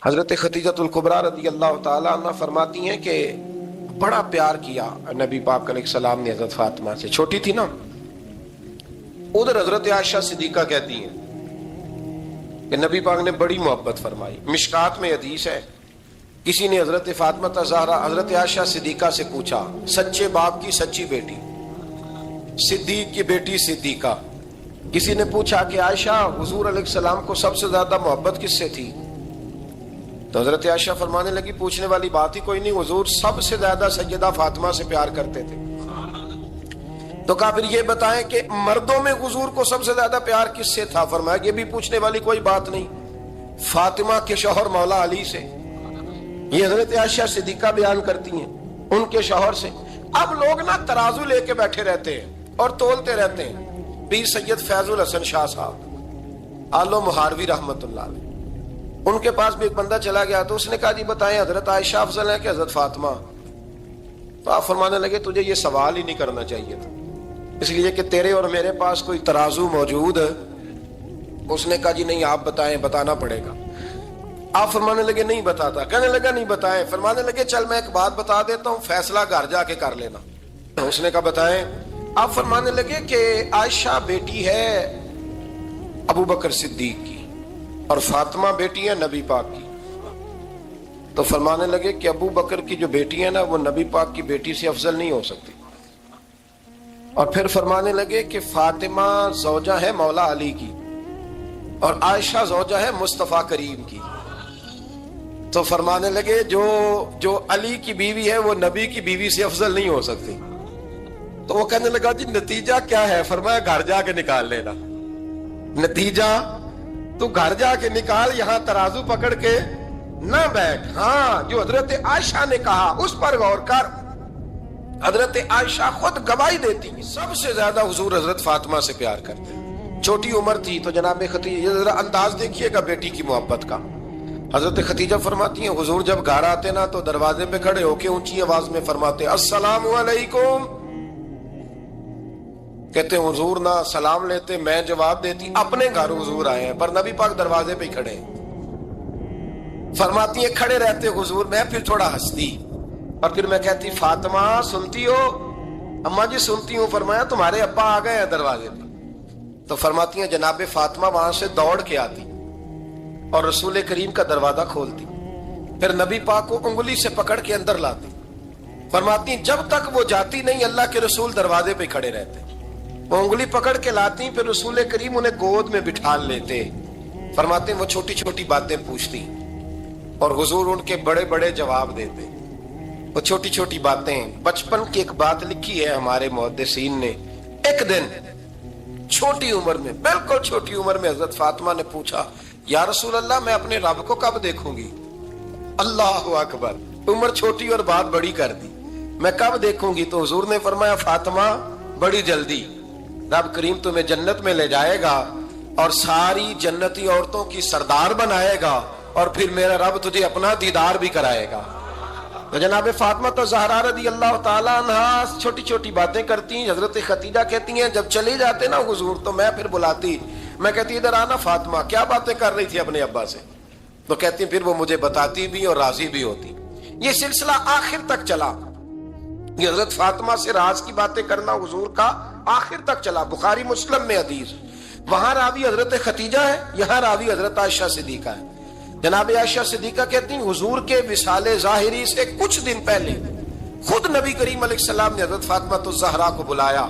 حضرت خدیجۃ الکبریٰ رضی اللہ تعالیٰ عنہ فرماتی ہیں کہ بڑا پیار کیا نبی پاک علیہ السلام نے حضرت فاطمہ سے، چھوٹی تھی نا۔ ادھر حضرت عائشہ صدیقہ کہتی ہیں کہ نبی پاک نے بڑی محبت فرمائی۔ مشکات میں حدیث ہے، کسی نے حضرت فاطمہ زہرا حضرت عائشہ صدیقہ سے پوچھا، سچے باپ کی سچی بیٹی، صدیق کی بیٹی صدیقہ، کسی نے پوچھا کہ عائشہ حضور علیہ السلام کو سب سے زیادہ محبت کس سے تھی؟ تو حضرت عائشہ فرمانے لگی پوچھنے والی بات ہی کوئی نہیں، حضور سب سے زیادہ سیدہ فاطمہ سے پیار کرتے تھے۔ تو کہا پھر یہ بتائیں کہ مردوں میں حضور کو سب سے زیادہ پیار کس سے تھا؟ فرمایا یہ بھی پوچھنے والی کوئی بات نہیں، فاطمہ کے شوہر مولا علی سے۔ یہ حضرت عائشہ صدیقہ بیان کرتی ہیں ان کے شوہر سے۔ اب لوگ نا ترازو لے کے بیٹھے رہتے ہیں اور تولتے رہتے ہیں۔ پیر سید فیض الحسن شاہ صاحب آلو مہاروی رحمت اللہ علیہ، ان کے پاس بھی ایک بندہ چلا گیا تو اس نے کہا جی بتائیں حضرت عائشہ افضل ہے کہ حضرت فاطمہ؟ تو آپ فرمانے لگے تجھے یہ سوال ہی نہیں کرنا چاہیے تھا، اس لیے کہ تیرے اور میرے پاس کوئی ترازو موجود ہے۔ اس نے کہا جی نہیں آپ بتائیں، بتانا پڑے گا۔ آپ فرمانے لگے نہیں بتاتا، کہنے لگا نہیں بتائیں، فرمانے لگے چل میں ایک بات بتا دیتا ہوں، فیصلہ گھر جا کے کر لینا۔ اس نے کہا بتائیں۔ آپ فرمانے لگے کہ عائشہ بیٹی ہے ابو بکر صدیق کی اور فاطمہ بیٹی ہے نبی پاک کی۔ تو فرمانے لگے کہ ابو بکر کی جو بیٹی ہے نا وہ نبی پاک کی بیٹی سے افضل نہیں ہو سکتی۔ اور پھر فرمانے لگے کہ فاطمہ زوجہ ہے مولا علی کی اور عائشہ زوجہ ہے مصطفیٰ کریم کی۔ تو فرمانے لگے جو علی کی بیوی ہے وہ نبی کی بیوی سے افضل نہیں ہو سکتی۔ تو وہ کہنے لگا جی نتیجہ کیا ہے؟ فرمایا گھر جا کے نکال لینا، نتیجہ تو گھر جا کے نکال، یہاں ترازو پکڑ کے نہ بیٹھ۔ ہاں جو حضرت عائشہ نے کہا اس پر غور کر۔ حضرت عائشہ خود گواہی دیتی سب سے زیادہ حضور حضرت فاطمہ سے پیار کرتے، چھوٹی عمر تھی۔ تو جناب خدیجہ ذرا انداز دیکھیے گا بیٹی کی محبت کا۔ حضرت خدیجہ فرماتی ہیں حضور جب گھر آتے نا تو دروازے پہ کھڑے ہو کے اونچی آواز میں فرماتے السلام علیکم۔ کہتے ہیں حضور نہ سلام لیتے، میں جواب دیتی، اپنے گھر حضور آئے ہیں پر نبی پاک دروازے پہ ہی کھڑے ہیں۔ فرماتی ہیں کھڑے رہتے حضور، میں پھر تھوڑا ہنستی اور پھر میں کہتی فاطمہ سنتی ہو؟ اماں جی سنتی ہوں۔ فرمایا تمہارے ابا آ گئے ہیں دروازے پہ۔ تو فرماتی ہیں جناب فاطمہ وہاں سے دوڑ کے آتی اور رسول کریم کا دروازہ کھولتی، پھر نبی پاک کو انگلی سے پکڑ کے اندر لاتی۔ فرماتی ہیں جب تک وہ جاتی نہیں اللہ کے رسول دروازے پہ کھڑے رہتے، وہ انگلی پکڑ کے لاتی، پھر رسول کریم انہیں گود میں بٹھا لیتے۔ فرماتے ہیں وہ چھوٹی چھوٹی باتیں پوچھتی اور حضور ان کے بڑے بڑے جواب دیتے۔ وہ چھوٹی چھوٹی باتیں، بچپن کی ایک بات لکھی ہے ہمارے محدثین نے، ایک دن چھوٹی عمر میں، بالکل چھوٹی عمر میں حضرت فاطمہ نے پوچھا یا رسول اللہ میں اپنے رب کو کب دیکھوں گی؟ اللہ اکبر، عمر چھوٹی اور بات بڑی کر دی، میں کب دیکھوں گی؟ تو حضور نے فرمایا فاطمہ بڑی جلدی، رب کریم تمہیں جنت میں لے جائے گا اور ساری جنتی عورتوں کی سردار بنائے گا اور پھر میرا رب تجھے اپنا دیدار بھی کرائے گا۔ تو جناب فاطمہ زہرا رضی اللہ تعالیٰ عنہا چھوٹی چھوٹی باتیں کرتی ہیں۔ حضرت خدیجہ کہتی ہیں جب چلے جاتے نا حضور تو میں پھر بلاتی، میں کہتی ادھر آنا فاطمہ، کیا باتیں کر رہی تھی اپنے ابا سے؟ تو کہتی پھر وہ مجھے بتاتی بھی اور راضی بھی ہوتی۔ یہ سلسلہ آخر تک چلا، یہ حضرت فاطمہ سے راز کی باتیں کرنا حضور کا آخر تک چلا۔ بخاری مسلم میں حدیث، وہاں راوی حضرت خدیجہ ہے، یہاں راوی حضرت عائشہ صدیقہ ہے۔ جناب عائشہ صدیقہ کہتی ہیں حضور کے وصال ظاہری سے کچھ دن پہلے خود نبی کریم علیہ السلام نے حضرت فاطمہ الزہرا کو بلایا،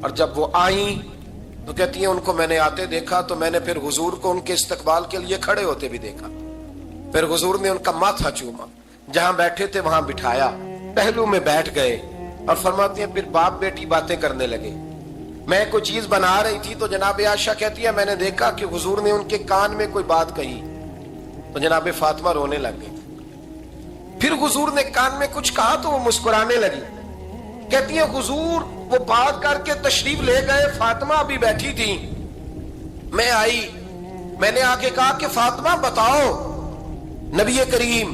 اور جب وہ آئیں تو کہتی ہیں ان کو میں نے آتے دیکھا تو میں نے پھر حضور کو ان کے استقبال کے لیے کھڑے ہوتے بھی دیکھا، پھر حضور نے ان کا ماتھا چوما، جہاں بیٹھے تھے وہاں بٹھایا، پہلو میں بیٹھ گئے اور فرماتی ہیں پھر باپ بیٹی باتیں کرنے لگے۔ میں کوئی چیز بنا رہی تھی تو جناب عائشہ کہتی ہے میں نے دیکھا کہ حضور نے ان کے کان میں کوئی بات کہی تو جناب فاطمہ رونے لگ گئی۔ پھر حضور نے کان میں کچھ کہا تو وہ مسکرانے لگی۔ کہتی ہیں حضور وہ بات کر کے تشریف لے گئے، فاطمہ ابھی بیٹھی تھی، میں آئی، میں نے آ کے کہا کہ فاطمہ بتاؤ نبی کریم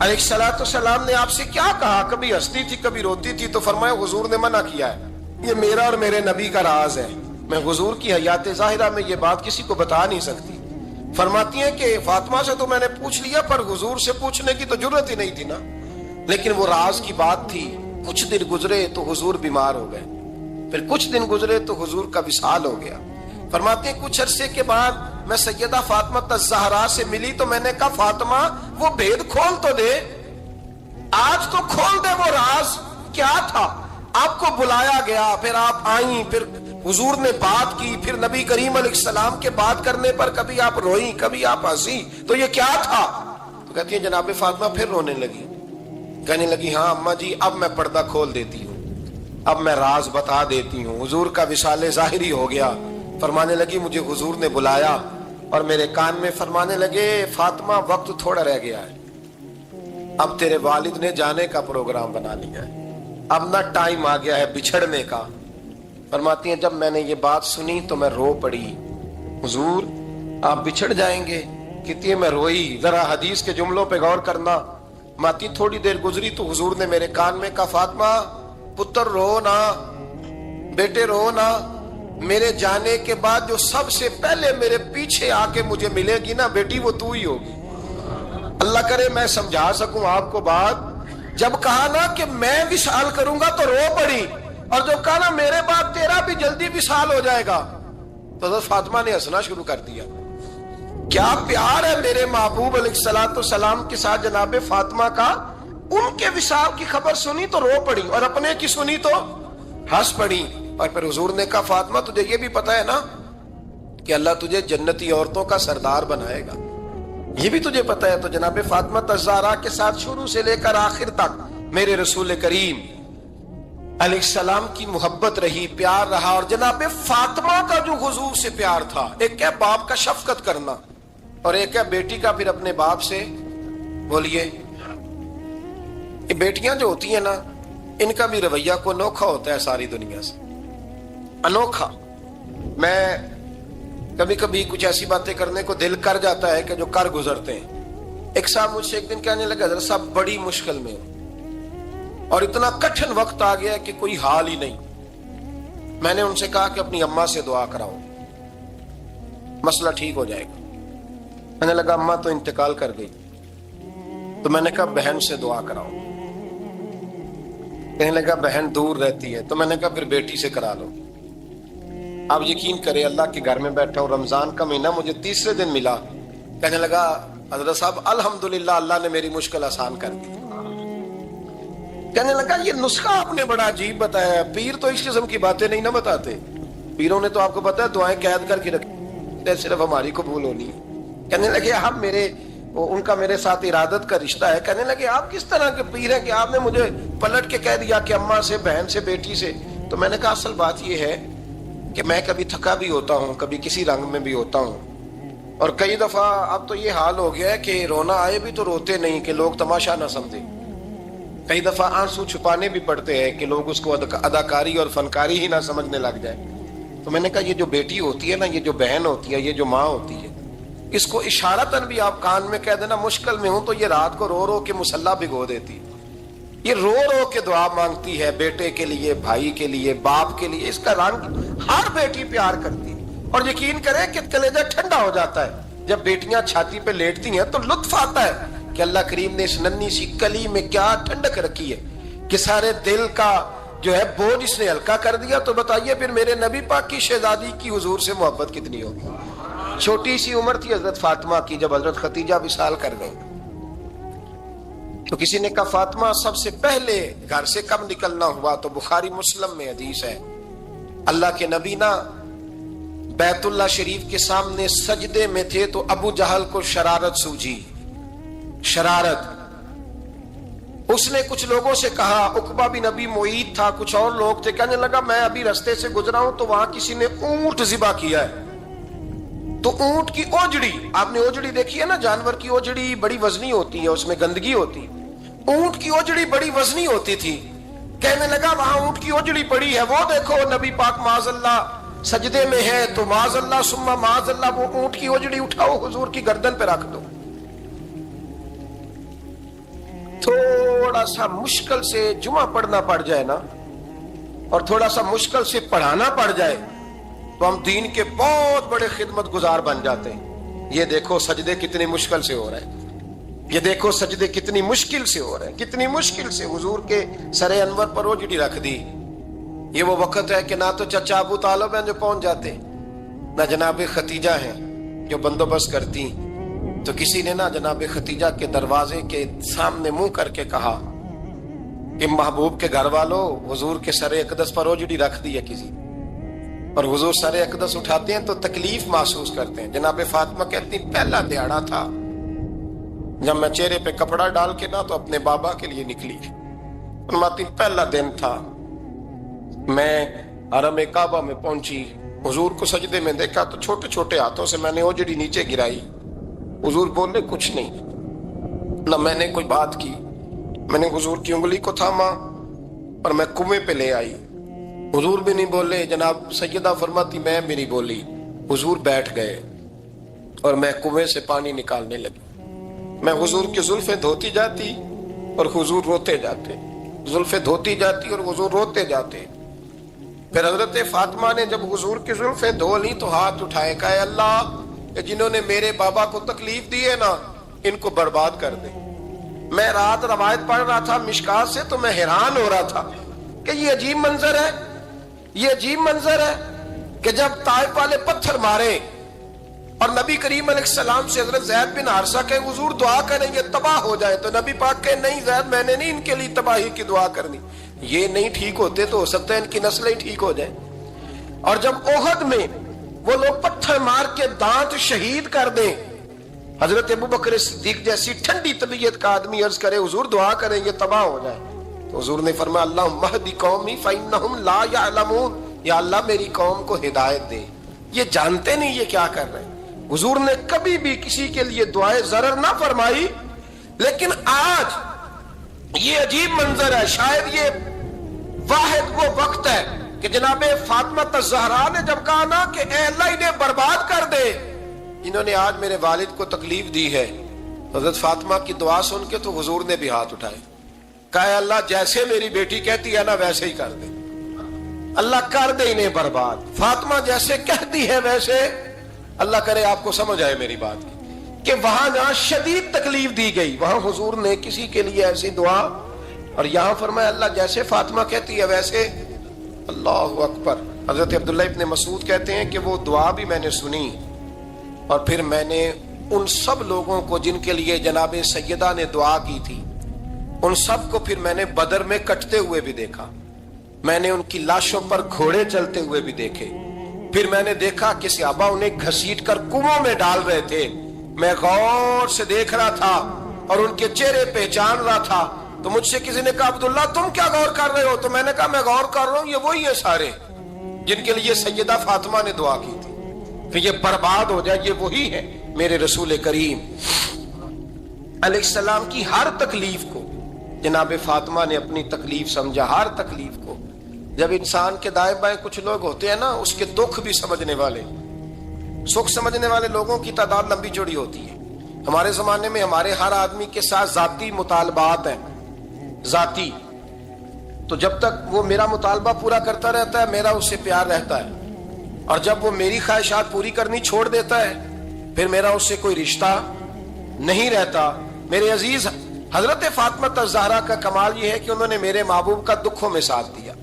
علیہ الصلوۃ والسلام نے آپ سے کیا کہا؟ کبھی ہنستی تھی کبھی روتی تھی۔ تو فرمایا حضور نے منع کیا ہے، یہ میرا اور میرے نبی کا راز ہے، میں حضور کی حیات ظاہرہ میں یہ بات کسی کو بتا نہیں سکتی۔ فرماتی ہیں کہ فاطمہ سے تو میں نے پوچھ لیا پر حضور سے پوچھنے کی تو جرت ہی نہیں تھی نا، لیکن وہ راز کی بات تھی۔ کچھ دن گزرے تو حضور بیمار ہو گئے، پھر کچھ دن گزرے تو حضور کا وصال ہو گیا۔ فرماتے ہیں کچھ عرصے کے بعد میں سیدہ فاطمہ الزہرا سے ملی تو میں نے کہا فاطمہ وہ بھید کھول تو دے، آج تو کھول دے وہ راز کیا تھا۔ آپ کو بلایا گیا، پھر آپ آئیں، پھر حضور نے بات کی، پھر نبی کریم علیہ السلام کے بات کرنے پر کبھی آپ روئیں کبھی آپ ہنسی، تو یہ کیا تھا؟ تو کہتی ہیں جناب فاطمہ پھر رونے لگی، کہنے لگی ہاں اماں جی اب میں پردہ کھول دیتی ہوں، اب میں راز بتا دیتی ہوں۔ حضور کا وصال ظاہری ہو گیا۔ فرمانے لگی مجھے حضور نے بلایا اور میرے کان میں فرمانے لگے فاطمہ وقت تھوڑا رہ گیا ہے، اب تیرے والد نے جانے کا پروگرام بنا لیا ہے، اب نہ ٹائم آ گیا ہے بچھڑنے کا۔ فرماتی ہیں جب میں نے یہ بات سنی تو میں رو پڑی، حضور آپ بچھڑ جائیں گے؟ کہتی ہے میں روئی۔ ذرا حدیث کے جملوں پہ غور کرنا۔ ماتی تھوڑی دیر گزری تو حضور نے میرے کان میں کہا فاطمہ پتر رو نا، بیٹے رو نا، میرے جانے کے بعد جو سب سے پہلے میرے پیچھے آ کے مجھے ملے گی نا بیٹی وہ تو ہی ہوگی۔ اللہ کرے میں سمجھا سکوں آپ کو بات۔ جب کہا نا کہ میں وصال کروں گا تو رو پڑی، اور جب کہا نا میرے بعد تیرا بھی جلدی وصال ہو جائے گا تو حضرت فاطمہ نے ہنسنا شروع کر دیا۔ کیا پیار ہے میرے محبوب علیہ الصلوۃ والسلام کے ساتھ جناب فاطمہ کا۔ ان کے وصال کی خبر سنی تو رو پڑی اور اپنے کی سنی تو ہنس پڑی۔ اور پھر حضور نے کہا فاطمہ تجھے یہ بھی پتا ہے نا کہ اللہ تجھے جنتی عورتوں کا سردار بنائے گا، یہ بھی تجھے پتا ہے۔ تو جناب فاطمہ الزہرا کے ساتھ شروع سے لے کر آخر تک میرے رسول کریم علیہ السلام کی محبت رہی، پیار رہا۔ اور جناب فاطمہ کا جو حضور سے پیار تھا، ایک ہے باپ کا شفقت کرنا اور ایک ہے بیٹی کا پھر اپنے باپ سے، بولیے یہ بیٹیاں جو ہوتی ہیں نا ان کا بھی رویہ کو انوکھا ہوتا ہے ساری دنیا سے، انوکھا۔ میں کبھی کبھی کچھ ایسی باتیں کرنے کو دل کر جاتا ہے کہ جو کر گزرتے ہیں۔ ایک صاحب مجھ سے ایک دن کہنے لگا حضرت صاحب بڑی مشکل میں ہوں اور اتنا کٹھن وقت آ گیا کہ کوئی حال ہی نہیں۔ میں نے ان سے کہا کہ اپنی اماں سے دعا کراؤ، مسئلہ ٹھیک ہو جائے گا۔ میں نے لگا اماں تو انتقال کر گئی، تو میں نے کہا بہن سے دعا کراؤ۔ کہنے لگا بہن دور رہتی ہے، تو میں نے کہا پھر بیٹی سے کرا لو۔ آپ یقین کریں اللہ کے گھر میں بیٹھا ہوں، رمضان کا مہینہ مجھے تیسرے دن ملا۔ کہنے لگا حضرت صاحب الحمدللہ اللہ نے میری مشکل آسان کر دی۔ کہنے لگا یہ نسخہ آپ نے بڑا عجیب بتایا، پیر تو اس قسم کی باتیں نہیں نہ بتاتے، پیروں نے تو آپ کو پتا ہے دعائیں قید کر کے رکھی، صرف ہماری قبول ہونی ہے۔ کہنے لگے ہم ان کا میرے ساتھ ارادت کا رشتہ ہے۔ کہنے لگے آپ کس طرح کے پیر ہیں کہ آپ نے مجھے پلٹ کے کہہ دیا کہ اماں سے، بہن سے، بیٹی سے۔ تو میں نے کہا اصل بات یہ ہے کہ میں کبھی تھکا بھی ہوتا ہوں، کبھی کسی رنگ میں بھی ہوتا ہوں، اور کئی دفعہ اب تو یہ حال ہو گیا ہے کہ رونا آئے بھی تو روتے نہیں کہ لوگ تماشا نہ سمجھیں، کئی دفعہ آنسو چھپانے بھی پڑتے ہیں کہ لوگ اس کو اداکاری اور فنکاری ہی نہ سمجھنے لگ جائے۔ تو میں نے کہا یہ جو بیٹی ہوتی ہے نا، یہ جو بہن ہوتی ہے، یہ جو ماں ہوتی ہے، اس کو اشارتاً بھی آپ کان میں کہہ دینا مشکل میں ہوں تو یہ رات کو رو رو کے مصلی بھگو دیتی، یہ رو رو کے دعا مانگتی ہے بیٹے کے لیے، بھائی کے لیے، باپ کے لیے۔ اس کا رنگ ہر بیٹی پیار کرتی ہے، اور یقین کرے کہ کلیجہ ٹھنڈا ہو جاتا ہے جب بیٹیاں چھاتی پہ لیٹتی ہیں تو لطف آتا ہے کہ اللہ کریم نے اس ننھی سی کلی میں کیا ٹھنڈک رکھی ہے کہ سارے دل کا جو ہے بوجھ اس نے ہلکا کر دیا۔ تو بتائیے پھر میرے نبی پاک کی شہزادی کی حضور سے محبت کتنی ہوگی۔ چھوٹی سی عمر تھی حضرت فاطمہ کی جب حضرت خدیجہ وصال کر گئی، تو کسی نے کہا فاطمہ سب سے پہلے گھر سے کب نکلنا ہوا؟ تو بخاری مسلم میں حدیث ہے، اللہ کے نبی نا بیت اللہ شریف کے سامنے سجدے میں تھے تو ابو جہل کو شرارت سوجی، شرارت۔ اس نے کچھ لوگوں سے کہا، عقبہ بن ابی معیط تھا، کچھ اور لوگ تھے، کہنے لگا میں ابھی رستے سے گزرا ہوں تو وہاں کسی نے اونٹ ذبح کیا ہے، تو اونٹ کی اوجڑی، آپ نے اوجڑی دیکھی ہے نا، جانور کی اوجڑی بڑی وزنی ہوتی ہے، اس میں گندگی ہوتی ہے، اونٹ کی اوجڑی بڑی وزنی ہوتی تھی۔ کہنے لگا وہاں اونٹ کی اوجڑی پڑی ہے، وہ دیکھو نبی پاک معاذ اللہ سجدے میں ہے، تو معاذ اللہ ثم معاذ اللہ وہ اونٹ کی اوجڑی اٹھاؤ حضور کی گردن پہ رکھ دو۔ تھوڑا سا مشکل سے جمعہ پڑھنا پڑ جائے نا، اور تھوڑا سا مشکل سے پڑھانا پڑ جائے تو ہم دین کے بہت بڑے خدمت گزار بن جاتے ہیں۔ یہ دیکھو سجدے کتنی مشکل سے ہو رہے ہیں، یہ دیکھو سجدے کتنی مشکل سے ہو رہے ہیں، کتنی مشکل سے حضور کے سر انور پر روجڑی رکھ دی۔ یہ وہ وقت ہے کہ نہ تو چچا ابو طالب ہیں جو پہنچ جاتے، نہ جناب ختیجہ ہیں جو بندوبست کرتی، تو کسی نے نہ جناب ختیجہ کے دروازے کے سامنے منہ کر کے کہا کہ محبوب کے گھر والوں، حضور کے سر اقدس پر روجڑی رکھ دی ہے کسی، اور حضور سر اقدس اٹھاتے ہیں تو تکلیف محسوس کرتے ہیں۔ جناب فاطمہ کہتی پہلا دیہڑا تھا جب میں چہرے پہ کپڑا ڈال کے نہ تو اپنے بابا کے لیے نکلی، فرماتی پہلا دن تھا، میں حرم کعبہ میں پہنچی، حضور کو سجدے میں دیکھا تو چھوٹے چھوٹے ہاتھوں سے میں نے اوجڑی نیچے گرائی، حضور بولے کچھ نہیں، نہ میں نے کوئی بات کی، میں نے حضور کی انگلی کو تھاما اور میں کنویں پہ لے آئی، حضور بھی نہیں بولے، جناب سیدہ فرماتی میں بھی نہیں بولی، حضور بیٹھ گئے اور میں کنویں سے پانی نکالنے لگی، میں حضور کی زلفیں دھوتی جاتی اور حضور روتے جاتے، زلفیں دھوتی جاتی اور حضور روتے جاتے۔ پھر حضرت فاطمہ نے جب حضور کی زلفیں دھو لی تو ہاتھ اٹھائے، کہا اے اللہ کہ جنہوں نے میرے بابا کو تکلیف دی ہے نا ان کو برباد کر دے۔ میں رات روایت پڑھ رہا تھا مشکات سے تو میں حیران ہو رہا تھا کہ یہ عجیب منظر ہے، یہ عجیب منظر ہے کہ جب طائف والے پتھر مارے اور نبی کریم علیہ السلام سے حضرت زید بن حارثہ کہ حضور دعا کریں یہ تباہ ہو جائے، تو نبی پاک کہ نہیں زید میں نے نہیں ان کے لیے تباہی کی دعا کرنی، یہ نہیں ٹھیک ہوتے تو ہو سکتا ہے ان کی نسلیں ٹھیک ہو جائیں۔ اور جب احد میں وہ لوگ پتھر مار کے دانت شہید کر دیں، حضرت ابوبکر صدیق جیسی ٹھنڈی طبیعت کا آدمی عرض کرے حضور دعا کریں یہ تباہ ہو جائے، تو حضور نے فرمایا اللہم اہد قومی فإنہم لا یعلمون، یا اللہ میری قوم کو ہدایت دے، یہ جانتے نہیں یہ کیا کر رہے ہیں۔ حضور نے کبھی بھی کسی کے لیے دعائے ضرر نہ فرمائی، لیکن آج یہ عجیب منظر ہے، شاید یہ واحد وہ وقت ہے کہ جناب فاطمہ الزہرا نے جب کہا نا کہ اے اللہ انہیں برباد کر دے، انہوں نے آج میرے والد کو تکلیف دی ہے، حضرت فاطمہ کی دعا سن کے تو حضور نے بھی ہاتھ اٹھائے، کہا اے اللہ جیسے میری بیٹی کہتی ہے نا ویسے ہی کر دے، اللہ کر دے انہیں برباد، فاطمہ جیسے کہتی ہے ویسے، اللہ کرے آپ کو سمجھ آئے میری بات کہ وہاں جہاں شدید تکلیف دی گئی وہاں حضور نے کسی کے لیے ایسی دعا، اور یہاں فرمایا اللہ جیسے فاطمہ کہتی ہے ویسے، اللہ اکبر۔ حضرت عبداللہ ابن مسعود کہتے ہیں کہ وہ دعا بھی میں نے سنی، اور پھر میں نے ان سب لوگوں کو جن کے لیے جناب سیدہ نے دعا کی تھی ان سب کو پھر میں نے بدر میں کٹتے ہوئے بھی دیکھا، میں نے ان کی لاشوں پر گھوڑے چلتے ہوئے بھی دیکھے، پھر میں نے دیکھا کہ صحابہ انہیں گھسیٹ کر کنووں میں ڈال رہے تھے، میں غور سے دیکھ رہا تھا اور ان کے چہرے پہچان رہا تھا، تو مجھ سے کسی نے کہا عبداللہ تم کیا غور کر رہے ہو؟ تو میں نے کہا میں غور کر رہا ہوں یہ وہی ہیں سارے جن کے لیے سیدہ فاطمہ نے دعا کی تھی کہ یہ برباد ہو جائے، یہ وہی ہے میرے رسول کریم علیہ السلام کی ہر تکلیف کو جناب فاطمہ نے اپنی تکلیف سمجھا، ہر تکلیف کو۔ جب انسان کے دائیں بائیں کچھ لوگ ہوتے ہیں نا اس کے دکھ بھی سمجھنے والے، سکھ سمجھنے والے لوگوں کی تعداد لمبی چوڑی ہوتی ہے۔ ہمارے زمانے میں ہمارے ہر آدمی کے ساتھ ذاتی مطالبات ہیں، ذاتی، تو جب تک وہ میرا مطالبہ پورا کرتا رہتا ہے میرا اس سے پیار رہتا ہے، اور جب وہ میری خواہشات پوری کرنی چھوڑ دیتا ہے پھر میرا اس سے کوئی رشتہ نہیں رہتا۔ میرے عزیز حضرت فاطمہ الزہرا کا کمال یہ ہے کہ انہوں نے میرے محبوب کا دکھوں میں ساتھ دیا،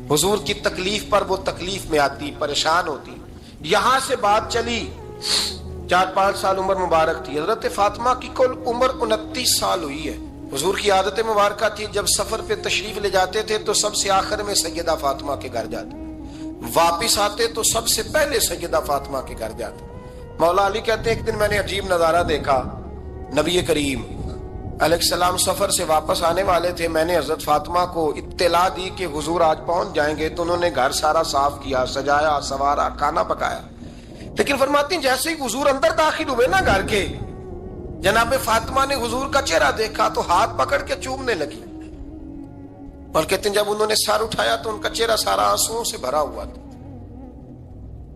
حضور کی تکلیف پر وہ تکلیف میں آتی، پریشان ہوتی۔ یہاں سے بات چلی 4-5 سال عمر مبارک تھی، حضرت فاطمہ کی کل عمر 29 سال ہوئی ہے۔ حضور کی عادت مبارکہ تھی جب سفر پہ تشریف لے جاتے تھے تو سب سے آخر میں سیدہ فاطمہ کے گھر جاتے، واپس آتے تو سب سے پہلے سیدہ فاطمہ کے گھر جاتے۔ مولا علی کہتے ہیں ایک دن میں نے عجیب نظارہ دیکھا، نبی کریم علیہ السلام سفر سے واپس آنے والے تھے، میں نے حضرت فاطمہ کو اطلاع دی کہ حضور آج پہنچ جائیں گے، تو انہوں نے گھر سارا صاف کیا، سجایا، سوارا، کھانا پکایا، لیکن فرماتی ہیں جیسے ہی حضور اندر داخل ہوئے نا گھر کے، جناب فاطمہ نے حضور کا چہرہ دیکھا تو ہاتھ پکڑ کے چومنے لگی، اور کہتے ہیں جب انہوں نے سر اٹھایا تو ان کا چہرہ سارا آنسوؤں سے بھرا ہوا تھا۔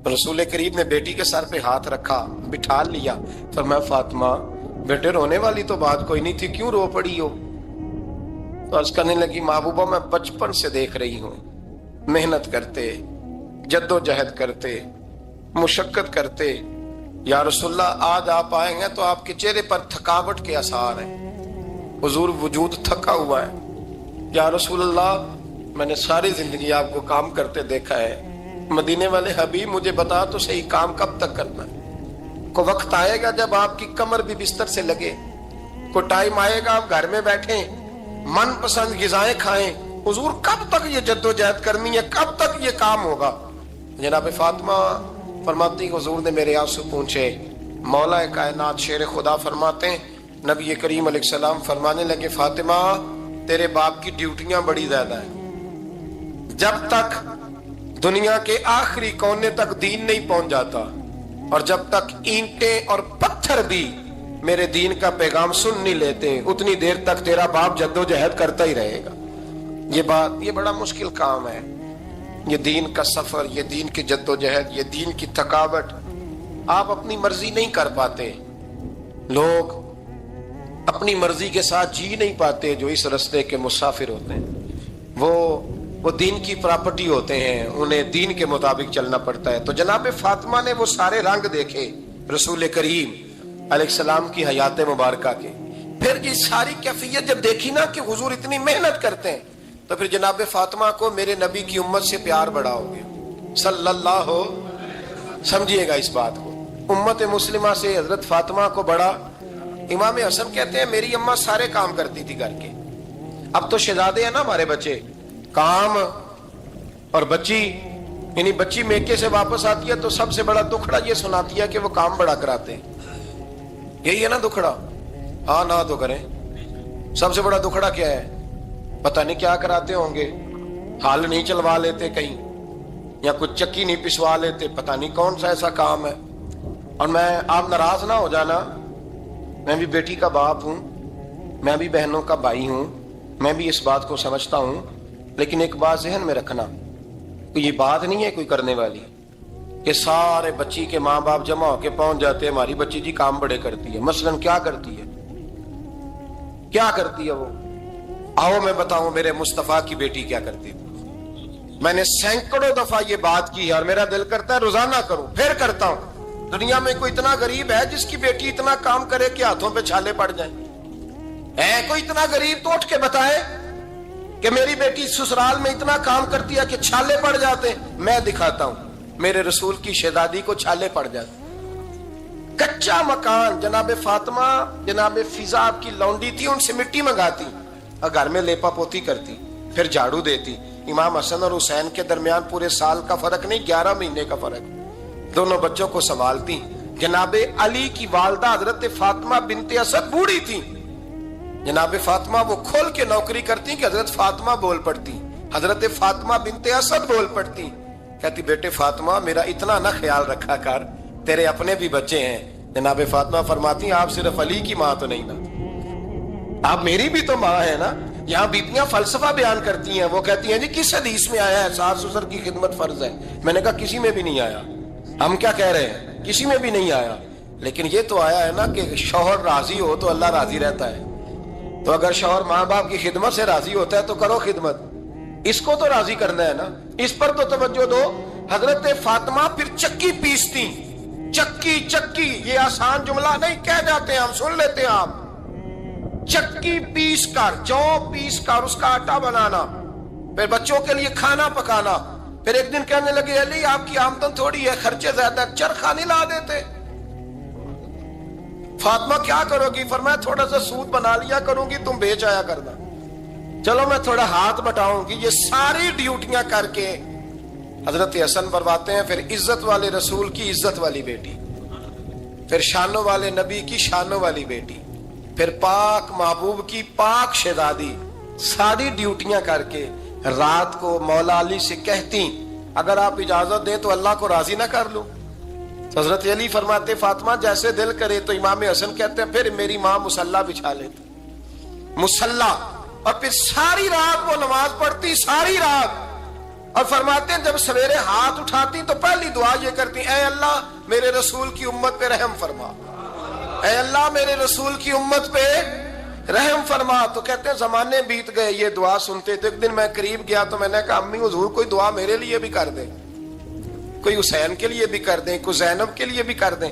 رسول کریم نے بیٹی کے سر پہ ہاتھ رکھا، بٹھا لیا، فرمایا فاطمہ بیٹے رونے والی تو بات کوئی نہیں تھی، کیوں رو پڑی ہو؟ تو عرض کرنے لگی محبوبہ میں بچپن سے دیکھ رہی ہوں محنت کرتے، جد و جہد کرتے، مشقت کرتے، یا رسول اللہ آج آپ آئے ہیں تو آپ کے چہرے پر تھکاوٹ کے آثار ہیں، حضور وجود تھکا ہوا ہے۔ یا رسول اللہ میں نے ساری زندگی آپ کو کام کرتے دیکھا ہے، مدینے والے حبیب مجھے بتا تو صحیح کام کب تک کرنا ہے؟ کوئی وقت آئے گا جب آپ کی کمر بھی بستر سے لگے، کوئی ٹائم آئے گا آپ گھر میں بیٹھیں من پسند غذائیں کھائیں، حضور کب تک یہ جدوجہد کرنی ہے، کب تک یہ کام ہوگا؟ جناب فاطمہ فرماتی حضور نے میرے آنسو پوچھے، مولا کائنات شیر خدا فرماتے ہیں نبی کریم علیہ السلام فرمانے لگے فاطمہ تیرے باپ کی ڈیوٹیاں بڑی زیادہ ہیں، جب تک دنیا کے آخری کونے تک دین نہیں پہنچ جاتا اور جب تک اینٹیں اور پتھر بھی میرے دین کا پیغام سن نہیں لیتے اتنی دیر تک تیرا باپ جدوجہد کرتا ہی رہے گا۔ یہ بڑا مشکل کام ہے، یہ دین کا سفر، یہ دین کی جدوجہد، یہ دین کی تھکاوٹ آپ اپنی مرضی نہیں کر پاتے۔ لوگ اپنی مرضی کے ساتھ جی نہیں پاتے جو اس رستے کے مسافر ہوتے ہیں، وہ دین کی پراپرٹی ہوتے ہیں، انہیں دین کے مطابق چلنا پڑتا ہے۔ تو جناب فاطمہ نے وہ سارے رنگ دیکھے رسول کریم علیہ السلام کی حیات مبارکہ کے، پھر یہ ساری کیفیت جب دیکھی نا کہ حضور اتنی محنت کرتے ہیں تو پھر جناب فاطمہ کو میرے نبی کی امت سے پیار بڑا ہو گیا صلی اللہ ہو۔ سمجھیے گا اس بات کو، امت مسلمہ سے حضرت فاطمہ کو بڑا۔ امام حسن کہتے ہیں میری اماں سارے کام کرتی تھی گھر کے، اب تو شہزادے ہیں نا ہمارے بچے، کام اور بچی، یعنی بچی میکے سے واپس آتی ہے تو سب سے بڑا دکھڑا یہ سناتی ہے کہ وہ کام بڑا کراتے ہیں، یہی ہے نا دکھڑا؟ ہاں نہ تو کریں، سب سے بڑا دکھڑا کیا ہے؟ پتہ نہیں کیا کراتے ہوں گے، ہال نہیں چلوا لیتے کہیں یا کچھ چکی نہیں پسوا لیتے، پتہ نہیں کون سا ایسا کام ہے۔ اور آپ ناراض نہ ہو جانا، میں بھی بیٹی کا باپ ہوں، میں بھی بہنوں کا بھائی ہوں، میں بھی اس بات کو سمجھتا ہوں، لیکن ایک بات ذہن میں رکھنا، یہ بات نہیں ہے کوئی کرنے والی کہ سارے بچی کے ماں باپ جمع ہو کے پہنچ جاتے ہیں ہماری بچی جی کام بڑے کرتی ہے۔ مثلاً کیا کرتی ہے؟ کیا کرتی ہے وہ؟ آؤ میں بتاؤں میرے مصطفیٰ کی بیٹی کیا کرتی تھی۔ میں نے سینکڑوں دفعہ یہ بات کی ہے اور میرا دل کرتا ہے روزانہ کروں، پھر کرتا ہوں۔ دنیا میں کوئی اتنا غریب ہے جس کی بیٹی اتنا کام کرے کہ ہاتھوں پہ چھالے پڑ جائیں؟ ہے کوئی اتنا غریب تو اٹھ کے بتائے کہ میری بیٹی سسرال میں اتنا کام کرتی ہے کہ چھالے پڑ جاتے ہیں؟ میں دکھاتا ہوں، میرے رسول کی شہزادی کو چھالے پڑ جاتے۔ کچا مکان، جناب فاطمہ جناب فضا آپ کی لونڈی تھی، ان سے مٹی منگاتی اور گھر میں لیپا پوتی کرتی، پھر جھاڑو دیتی۔ امام حسن اور حسین کے درمیان پورے سال کا فرق نہیں، 11 مہینے کا فرق، دونوں بچوں کو سنبھالتی۔ جناب علی کی والدہ حضرت فاطمہ بنت اسد بوڑھی تھی، جناب فاطمہ وہ کھول کے نوکری کرتی کہ حضرت فاطمہ بول پڑتی، حضرت فاطمہ بنت اسد بول پڑتی، کہتی بیٹے فاطمہ میرا اتنا نہ خیال رکھا کر، تیرے اپنے بھی بچے ہیں۔ جناب فاطمہ فرماتی ہیں آپ صرف علی کی ماں تو نہیں نا، آپ میری بھی تو ماں ہے نا۔ یہاں بیبیاں فلسفہ بیان کرتی ہیں، وہ کہتی ہیں جی کس حدیث میں آیا ہے ساس سسر کی خدمت فرض ہے؟ میں نے کہا کسی میں بھی نہیں آیا۔ ہم کیا کہہ رہے ہیں؟ کسی میں بھی نہیں آیا، لیکن یہ تو آیا ہے نا کہ شوہر راضی ہو تو اللہ راضی رہتا ہے۔ تو اگر شوہر ماں باپ کی خدمت سے راضی ہوتا ہے تو کرو خدمت، اس کو تو راضی کرنا ہے نا، اس پر تو توجہ دو۔ حضرت فاطمہ پھر چکی پیستی، چکی یہ آسان جملہ نہیں، کہہ جاتے ہیں ہم، سن لیتے ہیں آپ، چکی پیس کر، جو پیس کر اس کا آٹا بنانا، پھر بچوں کے لیے کھانا پکانا۔ پھر ایک دن کہنے لگے علی آپ کی آمدن تھوڑی ہے، خرچے زیادہ، چرخہ نہیں لا دیتے؟ فاطمہ کیا کرو گی؟ فرمایا تھوڑا سا سود بنا لیا کروں گی، تم بیچ آیا کرنا، چلو میں تھوڑا ہاتھ بٹاؤں گی۔ یہ ساری ڈیوٹیاں کر کے حضرت حسن فرماتے ہیں پھر عزت والے رسول کی عزت والی بیٹی، پھر شانوں والے نبی کی شانوں والی بیٹی، پھر پاک محبوب کی پاک شہزادی، ساری ڈیوٹیاں کر کے رات کو مولا علی سے کہتی اگر آپ اجازت دیں تو اللہ کو راضی نہ کر لوں؟ حضرت علی فرماتے فاطمہ جیسے دل کرے۔ تو امام حسن کہتے ہیں پھر میری ماں مصلی بچھا لیتی، مصلی، اور پھر ساری رات وہ نماز پڑھتی، ساری رات، اور فرماتے ہیں جب سویرے ہاتھ اٹھاتی تو پہلی دعا یہ کرتی اے اللہ میرے رسول کی امت پہ رحم فرما، اے اللہ میرے رسول کی امت پہ رحم فرما۔ تو کہتے ہیں زمانے بیت گئے یہ دعا سنتے تھے۔ ایک دن میں قریب گیا تو میں نے کہا امی حضور کوئی دعا میرے لیے بھی کر دیں، کوئی حسین کے لیے بھی کر دیں، کوئی زینب کے لیے بھی کر دیں۔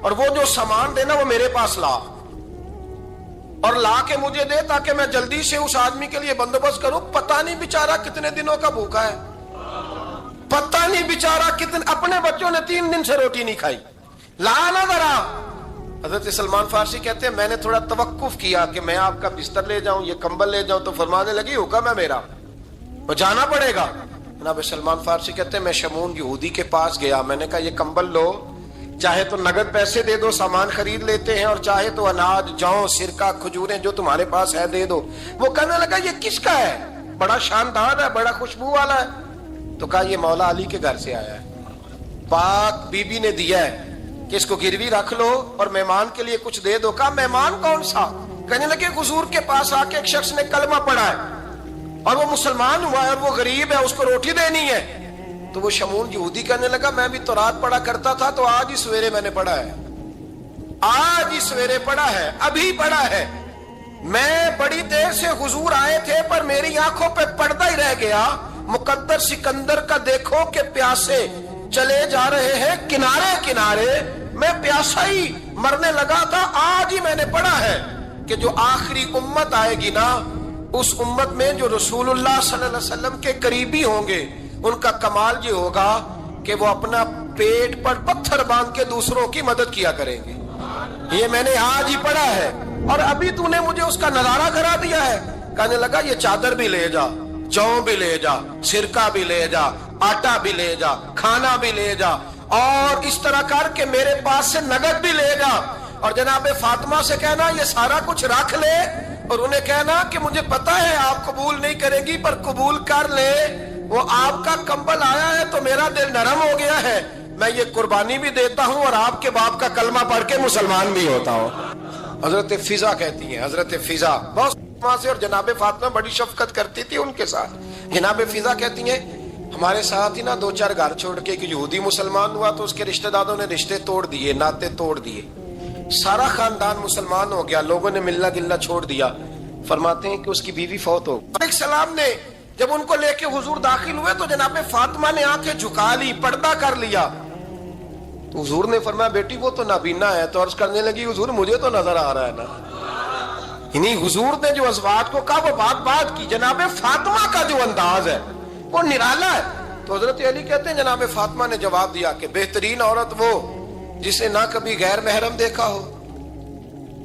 اور وہ جو سامان دینا وہ میرے پاس لا، اور لا کے مجھے دے تاکہ میں جلدی سے اس آدمی کے لیے بندوبست کروں. پتہ نہیں بیچارہ کتنے دنوں کا بھوکا ہے، پتہ نہیں بیچارہ کتنے، اپنے بچوں نے 3 دن سے روٹی نہیں کھائی. لا نہ ذرا. حضرت سلمان فارسی کہتے ہیں میں نے تھوڑا توقف کیا کہ میں آپ کا بستر لے جاؤں، یہ کمبل لے جاؤں، تو فرمانے لگی حکم ہے میرا، وہ جانا پڑے گا. جناب سلمان فارسی کہتے ہیں میں شمون یہودی کے پاس گیا، میں نے کہا یہ کمبل لو، چاہے تو نگد پیسے دے دو، سامان خرید لیتے ہیں، اور چاہے تو اناج، جوں، سرکہ، کھجوریں جو تمہارے پاس ہے دے دو. وہ کہنے لگا یہ کس کا ہے؟ بڑا شاندار ہے، بڑا خوشبو والا ہے. تو کہا یہ مولا علی کے گھر سے آیا ہے، پاک بی بی نے دیا ہے کہ اس کو گروی رکھ لو اور مہمان کے لیے کچھ دے دو. کہا مہمان کون سا؟ کہنے لگے حضور کے پاس آ کے ایک شخص نے کلمہ پڑھا ہے اور وہ مسلمان ہوا ہے اور وہ غریب ہے، اس کو روٹی دینی ہے. تو وہ شمون یہودی کہنے لگا میں بھی تو رات پڑھا کرتا تھا، تو آج ہی سویرے میں نے پڑھا ہے، آج ہی سویرے پڑھا ہے، ابھی پڑھا ہے. میں بڑی دیر سے حضور آئے تھے پر میری آنکھوں پہ پردہ ہی رہ گیا. مقدر سکندر کا دیکھو کہ پیاسے چلے جا رہے ہیں کنارے کنارے، میں پیاسا ہی مرنے لگا تھا. آج ہی میں نے پڑھا ہے کہ جو آخری امت آئے گی نا، اس امت میں جو رسول اللہ صلی اللہ علیہ وسلم کے قریبی ہوں گے، ان کا کمال یہ ہوگا کہ وہ اپنا پیٹ پر پتھر باندھ کے دوسروں کی مدد کیا کریں گے. یہ میں نے آج ہی پڑھا ہے اور ابھی تو نے مجھے اس کا نظارہ کرا دیا ہے. کہنے لگا یہ چادر بھی لے جا، جوں بھی لے جا، سرکہ بھی لے جا، آٹا بھی لے جا، کھانا بھی لے جا، اور اس طرح کر کے میرے پاس سے نگد بھی لے جا، اور جناب فاطمہ سے کہنا یہ سارا کچھ رکھ لے، اور انہیں کہنا کہ مجھے پتا ہے آپ قبول نہیں کریں گی پر قبول کر لے، وہ آپ کا کمبل آیا ہے تو میرا دل نرم ہو گیا ہے، میں یہ قربانی بھی دیتا ہوں اور آپ کے باپ کا کلمہ پڑھ کے مسلمان بھی ہوتا ہوں. حضرت فضا کہتی ہیں، حضرت فضا بہت سے، اور جناب فاطمہ بڑی شفقت کرتی تھی ان کے ساتھ. جناب فضا کہتی ہیں ہمارے ساتھ ہی نا 2-4 گھر چھوڑ کے ایک یہودی مسلمان ہوا تو اس کے رشتہ داروں نے رشتے توڑ دیے، ناطے توڑ دیے، سارا خاندان مسلمان ہو گیا، لوگوں نے ملنا گلنا چھوڑ دیا. فرماتے ہیں کہ اس کی بیوی فوت ہو گئی. السلام نے جب ان کو لے کے حضور داخل ہوئے تو جناب فاطمہ نے آنکھیں جھکا لی، پردہ کر لیا. تو حضور نے فرمایا بیٹی وہ تو نابینا ہے. تو عرض کرنے لگی حضور مجھے تو نظر آ رہا ہے نا. یعنی حضور نے جو ازواج کو کہا وہ بات کی. جناب فاطمہ کا جو انداز ہے وہ نرالا ہے. تو حضرت علی کہتے ہیں جناب فاطمہ نے جواب دیا کہ بہترین عورت وہ جسے نہ کبھی غیر محرم دیکھا ہو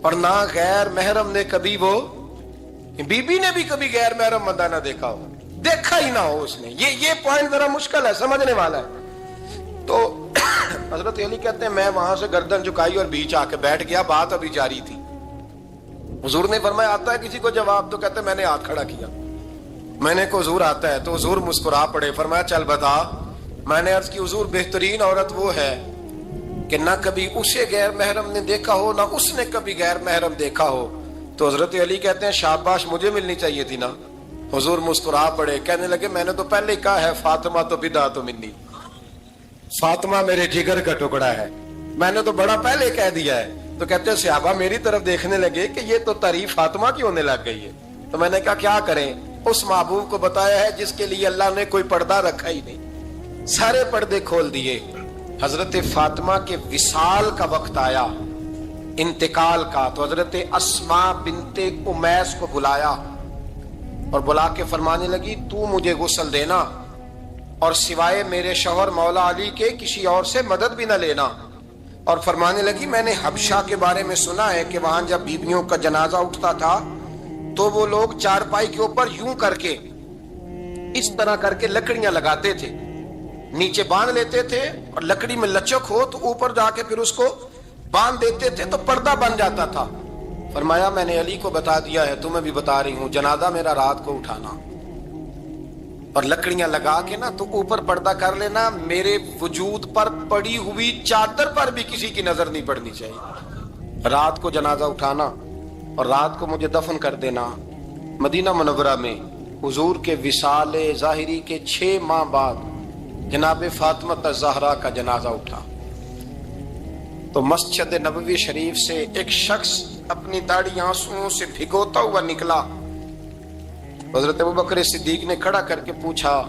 اور نہ غیر محرم نے کبھی، وہ بی بی نے بھی کبھی غیر محرم بندہ نہ دیکھا ہو، دیکھا ہی نہ ہو اس نے. یہ پوائنٹ ذرا مشکل ہے، سمجھنے والا ہے. تو حضرت علی کہتے ہیں میں وہاں سے گردن جھکائی اور بیچ آ کے بیٹھ گیا، بات ابھی جاری تھی. حضور نے فرمایا آتا ہے کسی کو جواب؟ تو کہتے ہیں میں نے ہاتھ کھڑا کیا، میں نے کو حضور آتا ہے. تو حضور مسکرا پڑے، فرمایا چل بتا. میں نے عرض کی حضور بہترین عورت وہ ہے کہ نہ کبھی اسے غیر محرم نے دیکھا ہو نہ اس نے کبھی غیر محرم دیکھا ہو. تو حضرت علی کہتے ہیں شاباش مجھے ملنی چاہیے تھی نا. حضور مسکرا پڑے، کہنے لگے میں نے تو پہلے ہی کہا ہے فاطمہ تو بدعت منی، فاطمہ میرے جگر کا ٹکڑا ہے، میں نے تو بڑا پہلے کہہ دیا ہے. تو کہتے ہیں صحابہ میری طرف دیکھنے لگے کہ یہ تو تعریف فاطمہ کی ہونے لگ گئی ہے. تو میں نے کہا کیا کریں؟ اس محبوب کو بتایا ہے جس کے لیے اللہ نے کوئی پردہ رکھا ہی نہیں، سارے پردے کھول دیے. حضرت فاطمہ کے وصال کا وقت آیا، انتقال کا. تو حضرت اسماء بنت امیس کو بلایا اور بلا کے فرمانے لگی تو مجھے غسل دینا اور سوائے میرے شوہر مولا علی کے کسی اور سے مدد بھی نہ لینا. اور فرمانے لگی میں نے حبشہ کے بارے میں سنا ہے کہ وہاں جب بیویوں کا جنازہ اٹھتا تھا تو وہ لوگ چارپائی کے اوپر یوں کر کے اس طرح کر کے لکڑیاں لگاتے تھے، نیچے باندھ لیتے تھے اور لکڑی میں لچک ہو تو اوپر جا کے پھر اس کو باندھ دیتے تھے تو پردہ بن جاتا تھا. فرمایا میں نے علی کو بتا دیا ہے، تمہیں بھی بتا رہی ہوں، جنازہ میرا رات کو اٹھانا اور لکڑیاں لگا کے نا تو اوپر پردہ کر لینا، میرے وجود پر پڑی ہوئی چادر پر بھی کسی کی نظر نہیں پڑنی چاہیے. رات کو جنازہ اٹھانا اور رات کو مجھے دفن کر دینا. مدینہ منورہ میں حضور کے وصال ظاہری کے 6 ماہ بعد جناب فاطمہ الزہرا کا جنازہ اٹھا تو مسجد نبوی شریف سے ایک شخص اپنی داڑھی آنسوؤں سے بھگوتا ہوا نکلا. حضرت ابوبکر صدیق نے کھڑا کر کے پوچھا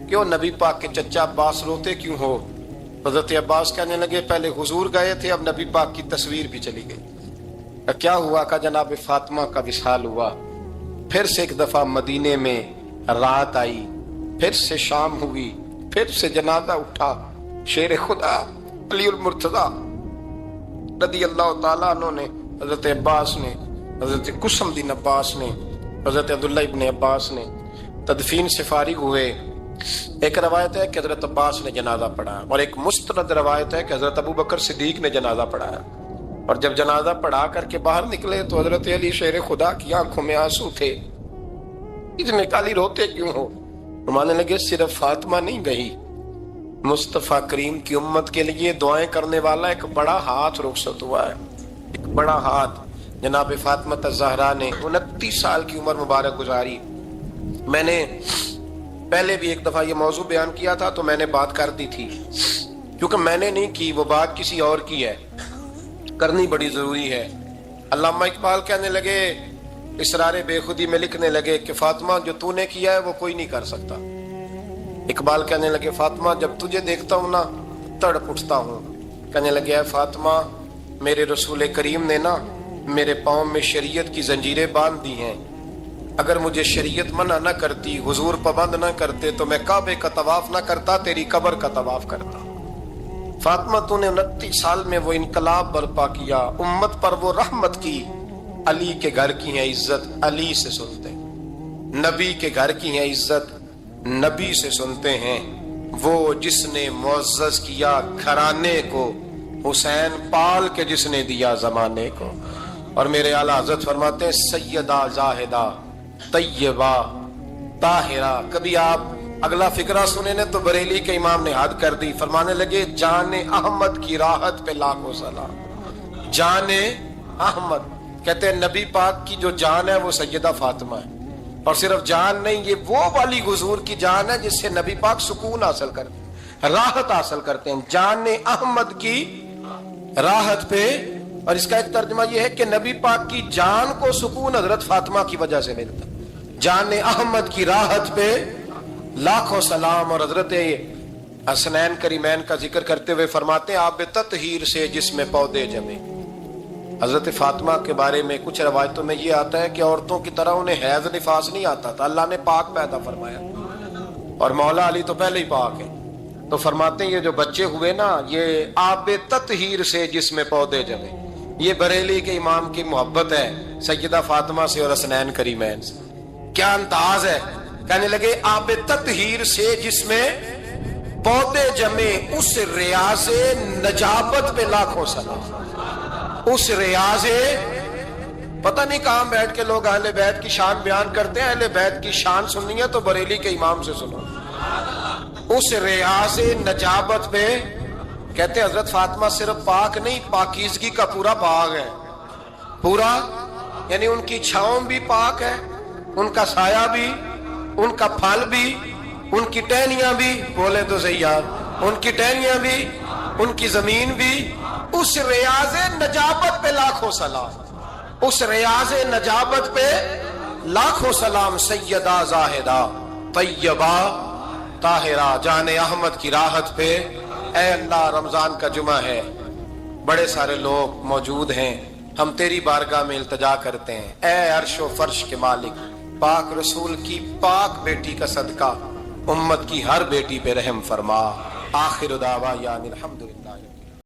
کیوں نبی پاک کے چچا عباس روتے کیوں ہو؟ حضرت عباس کہنے لگے پہلے حضور گئے تھے، اب نبی پاک کی تصویر بھی چلی گئی۔ کیا ہوا؟ کہ جناب فاطمہ کا وصال ہوا، پھر سے ایک دفعہ مدینے میں رات آئی، پھر سے شام ہوئی، پھر سے جنازہ اٹھا۔ شیر خدا علی المرتضی رضی اللہ تعالیٰ عنہ نے، حضرت عباس نے، حضرت قسم دین عباس نے، حضرت عبداللہ ابن عباس نے تدفین سے فارغ ہوئے۔ ایک روایت ہے کہ حضرت عباس نے جنازہ پڑھا، اور ایک مستند روایت ہے کہ حضرت ابو بکر صدیق نے جنازہ پڑھایا۔ اور جب جنازہ پڑھا کر کے باہر نکلے تو حضرت علی شیر خدا کی آنکھوں میں آنسو تھے۔ اتنے کالی روتے کیوں ہو؟ فرمانے لگے صرف فاطمہ نہیں گئی، مصطفیٰ کریم کی امت کے لیے دعائیں کرنے والا ایک بڑا ہاتھ رخصت ہوا ہے، ایک بڑا ہاتھ۔ جناب فاطمہ الزہرا نے 29 سال کی عمر مبارک گزاری۔ میں نے پہلے بھی ایک دفعہ یہ موضوع بیان کیا تھا تو میں نے بات کر دی تھی، کیونکہ میں نے نہیں کی، وہ بات کسی اور کی ہے، کرنی بڑی ضروری ہے۔ علامہ اقبال کہنے لگے، اسرار بے خودی میں لکھنے لگے کہ فاطمہ جو تو نے کیا ہے وہ کوئی نہیں کر سکتا۔ اقبال کہنے لگے فاطمہ جب تجھے دیکھتا ہوں نا تڑپ اٹھتا ہوں۔ کہنے لگے اے فاطمہ میرے رسول کریم نے نا میرے پاؤں میں شریعت کی زنجیریں باندھ دی ہیں، اگر مجھے شریعت منع نہ کرتی، حضور پابند نہ کرتے تو میں کعبے کا طواف نہ کرتا، تیری قبر کا طواف کرتا۔ فاطمہ تو نے 29 سال میں وہ انقلاب برپا کیا، امت پر وہ رحمت کی۔ علی کے گھر کی ہے عزت، علی سے سنتے ہیں، نبی کے گھر کی ہے عزت، نبی سے سنتے ہیں۔ وہ جس نے معزز کیا گھرانے کو، حسین پال کے جس نے دیا زمانے کو۔ اور میرے اعلیٰ حضرت فرماتے ہیں سیدہ زاہدہ طیبہ طاہرہ۔ کبھی آپ اگلا فقرہ سنے نے تو بریلی کے امام نے حد کر دی، فرمانے لگے جان احمد کی راحت پہ لاکھوں سلام۔ جان احمد کہتے ہیں نبی پاک کی جو جان ہے وہ سیدہ فاطمہ ہے، اور صرف جان نہیں، یہ وہ والی حضور کی جان ہے جس سے نبی پاک سکون حاصل کرتے ہیں، راحت حاصل کرتے ہیں۔ جان احمد کی راحت پہ، اور اس کا ایک ترجمہ یہ ہے کہ نبی پاک کی جان کو سکون حضرت فاطمہ کی وجہ سے ملتا۔ جان احمد کی راحت پہ لاکھوں سلام۔ اور حضرت حسنین کریمین کا ذکر کرتے ہوئے فرماتے ہیں آب تطہیر سے جس میں پودے جمے۔ حضرت فاطمہ کے بارے میں کچھ روایتوں میں یہ آتا ہے کہ عورتوں کی طرح انہیں حیض نفاس نہیں آتا تھا، اللہ نے پاک پیدا فرمایا، اور مولا علی تو پہلے ہی پاک ہے۔ تو فرماتے ہیں یہ جو بچے ہوئے نا یہ آب تطہیر سے جس میں پودے جمے۔ یہ بریلی کے امام کی محبت ہے سیدہ فاطمہ سے اور حسنین کریمین سے۔ کیا انداز ہے! کہنے لگے آب تطہیر سے جس میں پودے جمے، اس ریاض نجابت پہ لاکھوں سلام۔ اس ریاض، پتہ نہیں کہاں بیٹھ کے لوگ اہل بیت کی شان بیان کرتے ہیں، اہل بیت کی شان سننی ہے تو بریلی کے امام سے سنو۔ اس ریاض نجابت پہ کہتے ہیں حضرت فاطمہ صرف پاک نہیں، پاکیزگی کا پورا باغ ہے، پورا، یعنی ان کی چھاؤں بھی پاک ہے، ان کا سایہ بھی، ان کا پھل بھی، ان کی ٹہنیاں بھی، بولے تو صحیح یار، ان کی ٹہنیاں بھی، ان کی زمین بھی۔ اس ریاض نجابت پہ لاکھوں سلام، اس ریاض نجابت پہ لاکھوں سلام۔ سیدہ زاہدہ طیبہ طاہرہ، جان احمد کی راحت پہ۔ اے اللہ رمضان کا جمعہ ہے، بڑے سارے لوگ موجود ہیں، ہم تیری بارگاہ میں التجا کرتے ہیں، اے عرش و فرش کے مالک، پاک رسول کی پاک بیٹی کا صدقہ امت کی ہر بیٹی پہ رحم فرما۔ آخر دعوانا الحمدللہ۔